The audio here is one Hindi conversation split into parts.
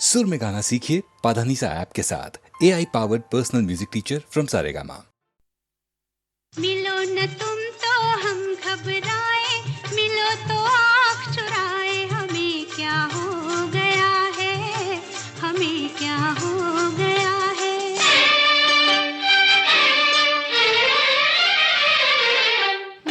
सुर में गाना सीखिए पाधानीसा ऐप के साथ। AI powered personal music teacher from Saregama. मिलो न तुम तो हम घबराए, मिलो तो आँख चुराए, हमें क्या हो गया है, हमें क्या हो गया है।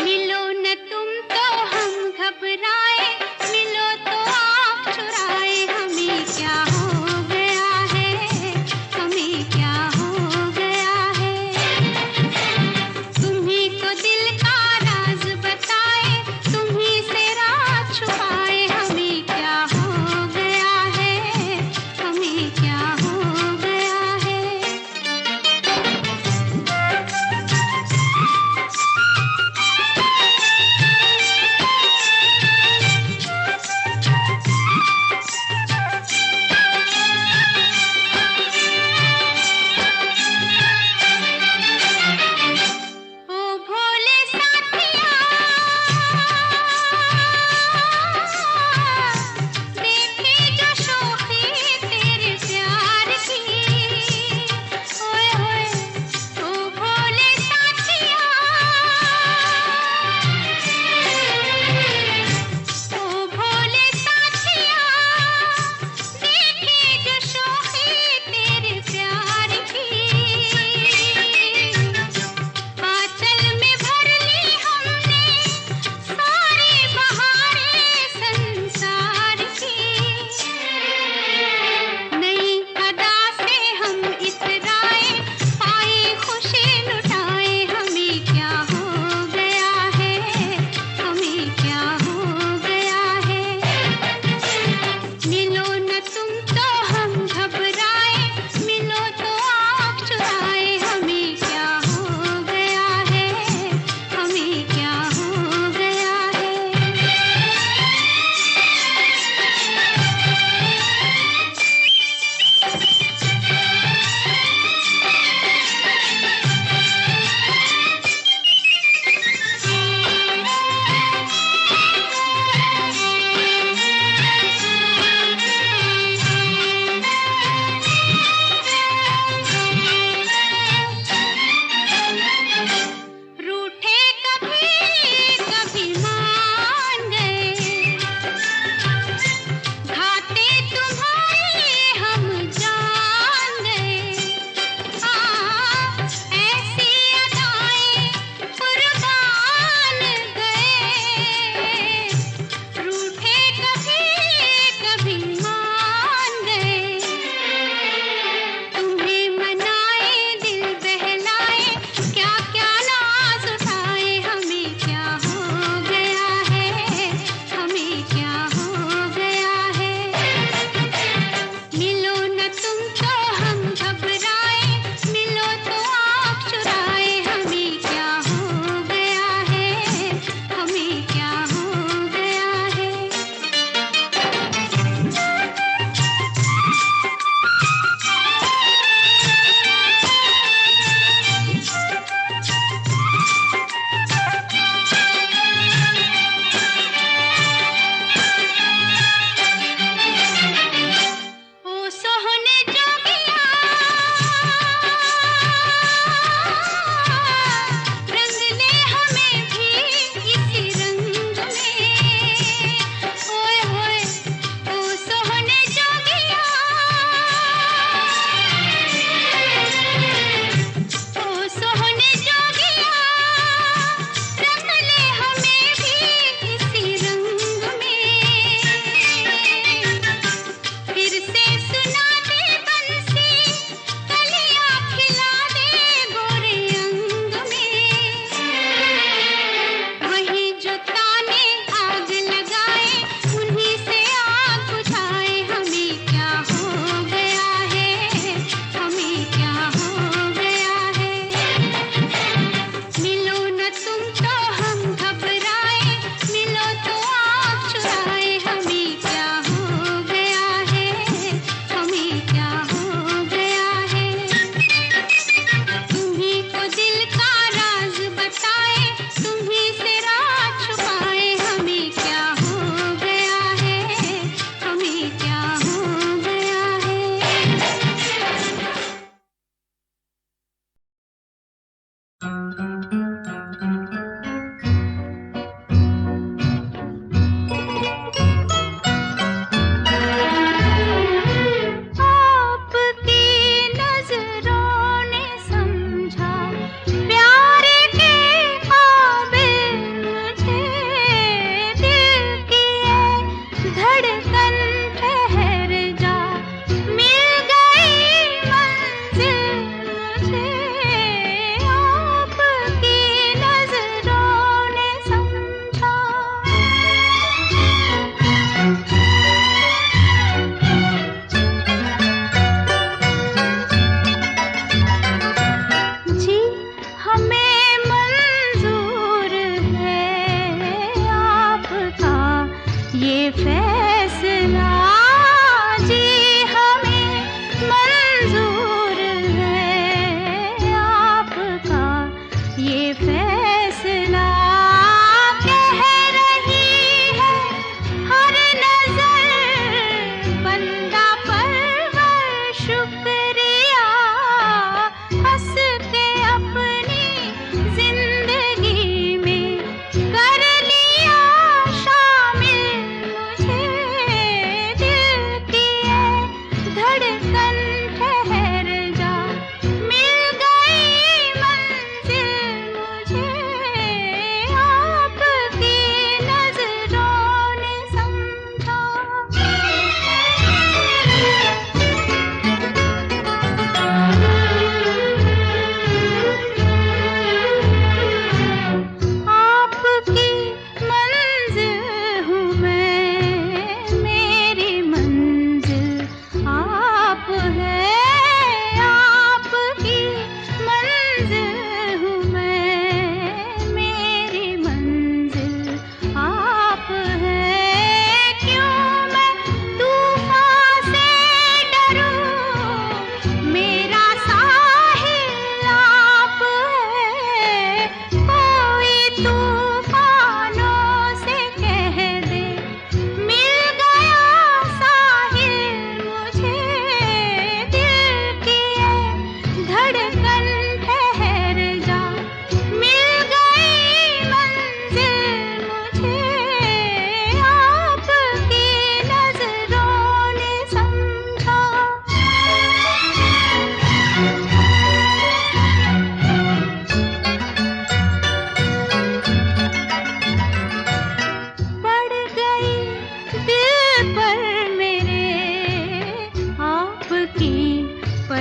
मिलो न तुम तो हम घबराए, मिलो तो आँख चुराए, हमें क्या हो गया है, हमें क्या हो गया है। तुम्हीं को दिल का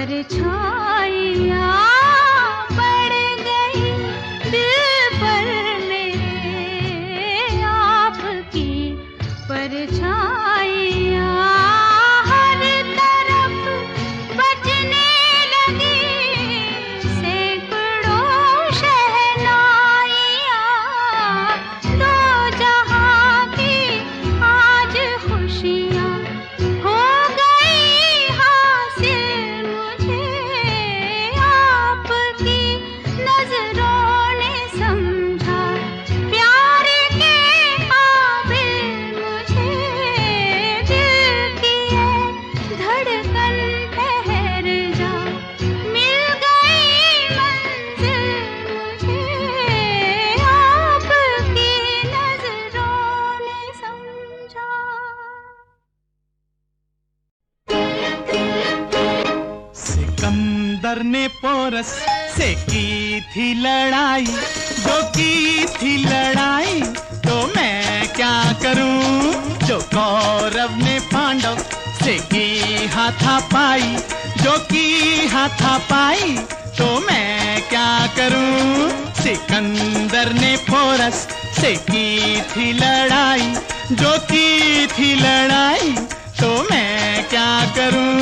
परछाइयाँ पड़ गई दिल पर मेरे, आपकी परछाइयाँ हर तरफ बजने लगी, सैकड़ों शहनाइयाँ, दो जहाँ की आज खुशियाँ हो गई हासिल मुझे, आपकी नजरों ने समझा प्यार के काबिल मुझे, दिल की है धड़कन ठहर जा, मिल गई मंजिल मुझे, आपकी नजरों ने समझा। सिकंदर ने पोरस से की थी लड़ाई, जो की थी लड़ाई तो मैं क्या करूं, जो कौरव ने पांडव से की हाथापाई, जो की हाथापाई तो मैं क्या करूं, सिकंदर ने पोरस से की थी लड़ाई, जो की थी लड़ाई तो मैं क्या करूं।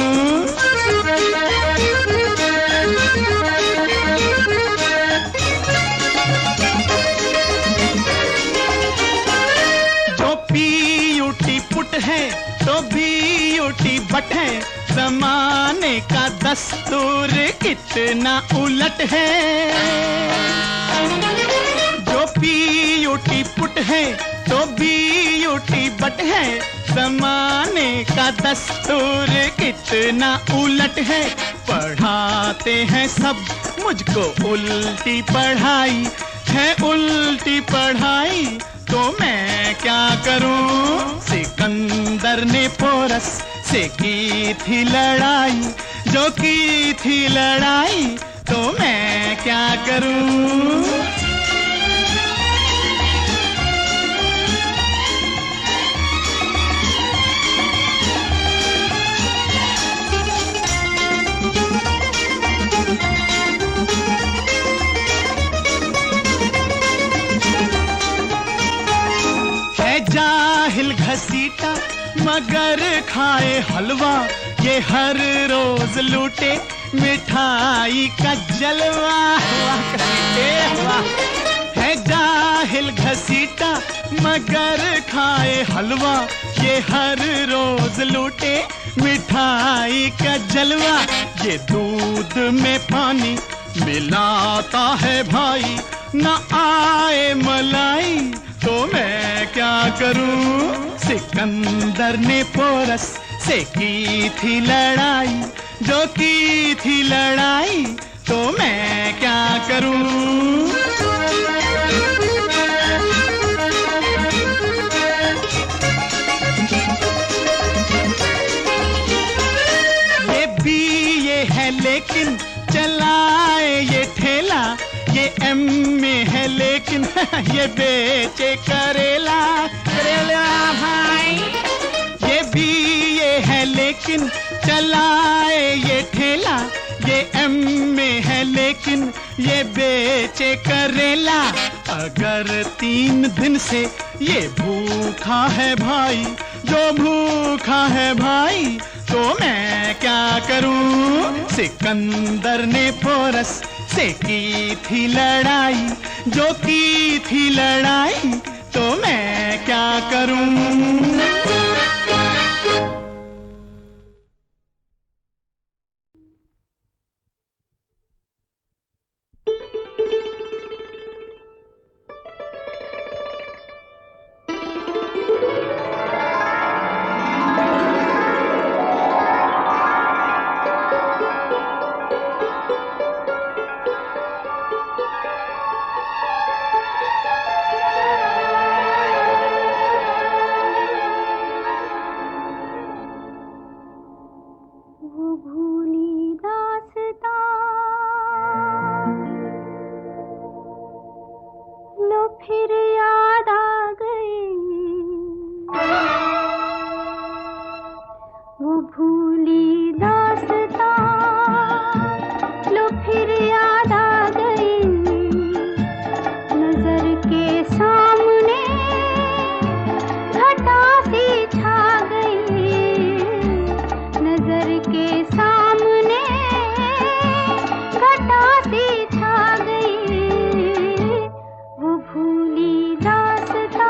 जो पीयूटी पुट है तो बीयूटी बट है, जमाने का दस्तूर कितना उलट है। जो पीयूटी पुट है तो बीयूटी बट है, जमाने का दस्तूर कितना उलट है। पढ़ाते हैं सब मुझको उल्टी पढ़ाई, है उल्टी पढ़ाई तो मैं क्या करूं, सिकंदर ने पोरस से की थी लड़ाई, जो की थी लड़ाई तो मैं क्या करूं। जाहिल घसीटा मगर खाए हलवा, ये हर रोज लूटे मिठाई का जलवा। है जाहिल घसीटा मगर खाए हलवा, ये हर रोज लूटे मिठाई का जलवा। ये दूध में पानी मिलाता है भाई, न आए मलाई तो मैं क्या करूं, सिकंदर ने पोरस से की थी लड़ाई, जो की थी लड़ाई तो मैं क्या करूं। ये भी ये है लेकिन चलाए ये ठेला, ये एम में है लेकिन ये बेचे करेला। करेला भाई ये भी ये है लेकिन चलाए ये ठेला, ये एम में है लेकिन ये बेचे करेला। अगर 3 दिन से ये भूखा है भाई, जो भूखा है भाई तो मैं क्या करूं, सिकंदर ने पोरस से की थी लड़ाई, जो की थी लड़ाई तो मैं क्या करूं। वो भूली दास्तां के सामने घटा सी छा गई, वो भूली दास्तां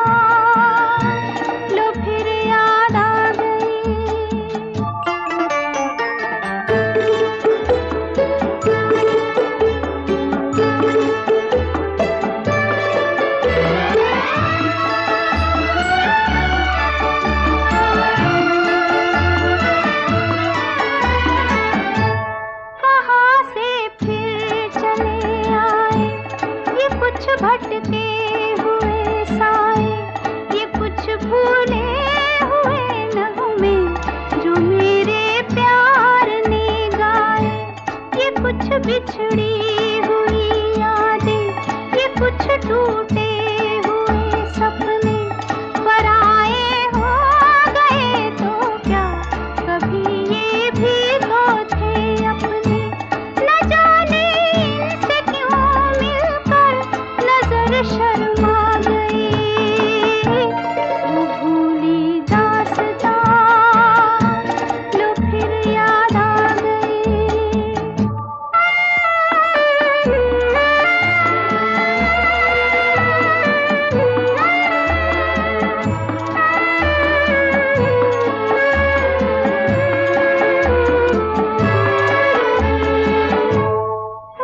लो फिर याद आ गई। कहाँ से फिर चले आए ये कुछ भटके हुए साए, ये कुछ भूले हुए नगमे जो मेरे प्यार ने गाए, ये कुछ बिछड़ी हुई यादें, ये कुछ टूटे हुए सपने, पराए हो गए तो क्या कभी ये भी तो थे अपने। न जाने इनसे क्यों मिलकर नजर शर्मा गई, वो भूली दास्तां लो फिर याद आ गई।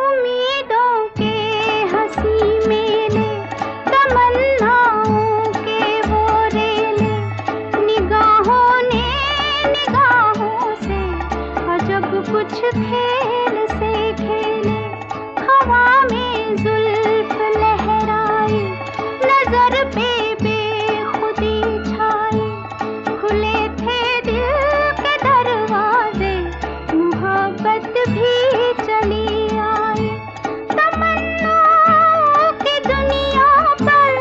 उम्मीदों के हंसी मेले, तमन्नाओं के वो रेले, निगाहों ने निगाहों से अजब कुछ खेल से खेले। हवा में जुल्फ लहराई, नजर पे बेखुदी छाई, खुले थे दिल के दरवाजे, मोहब्बत भी चली आई। तमन्नाओं की दुनिया पर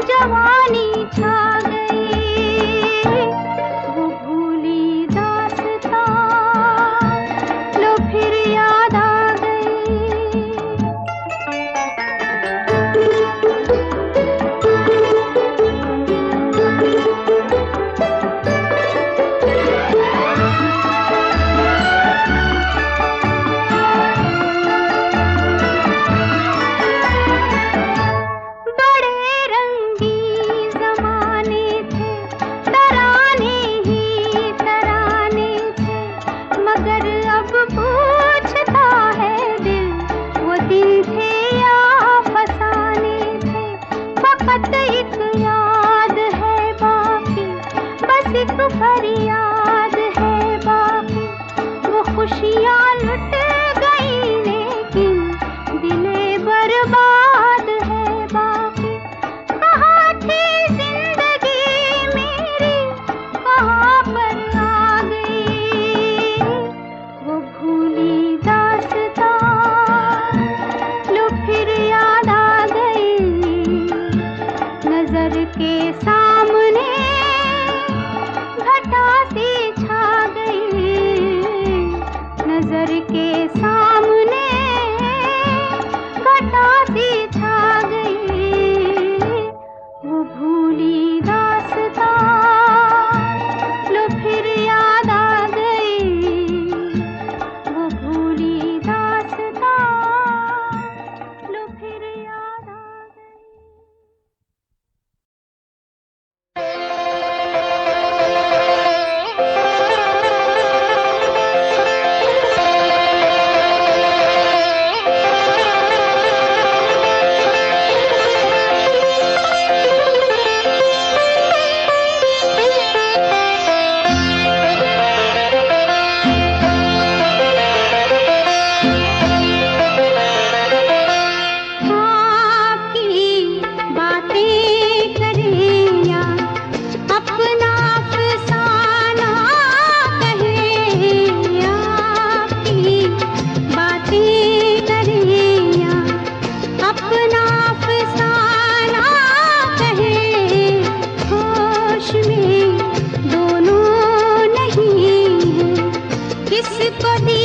जवानी छा गई, वो भूली दास्तां लो फिर याद आ गई। बड़े रंगी जमाने थे, तराने ही तराने थे, मगर अब पूछता है दिल, वो दिन थे या फसाने थे। फकत एक याद है बाकी, बस एक फरियाद है बाकी, वो खुशियाँ लुट गई लेकिन दिले बर्बाद है बाकी। कहाँ थी जिंदगी मेरी, कहाँ पर आ गई, वो भूली दास्तां लो फिर याद आ गई। नजर के सामने घटा सी छा गई, नजर के सामने घटा सी छा गई, वो भूली दास्तां लो फिर याद आ गई, वो भूली दास्तां लो फिर याद आ गई। किसको दी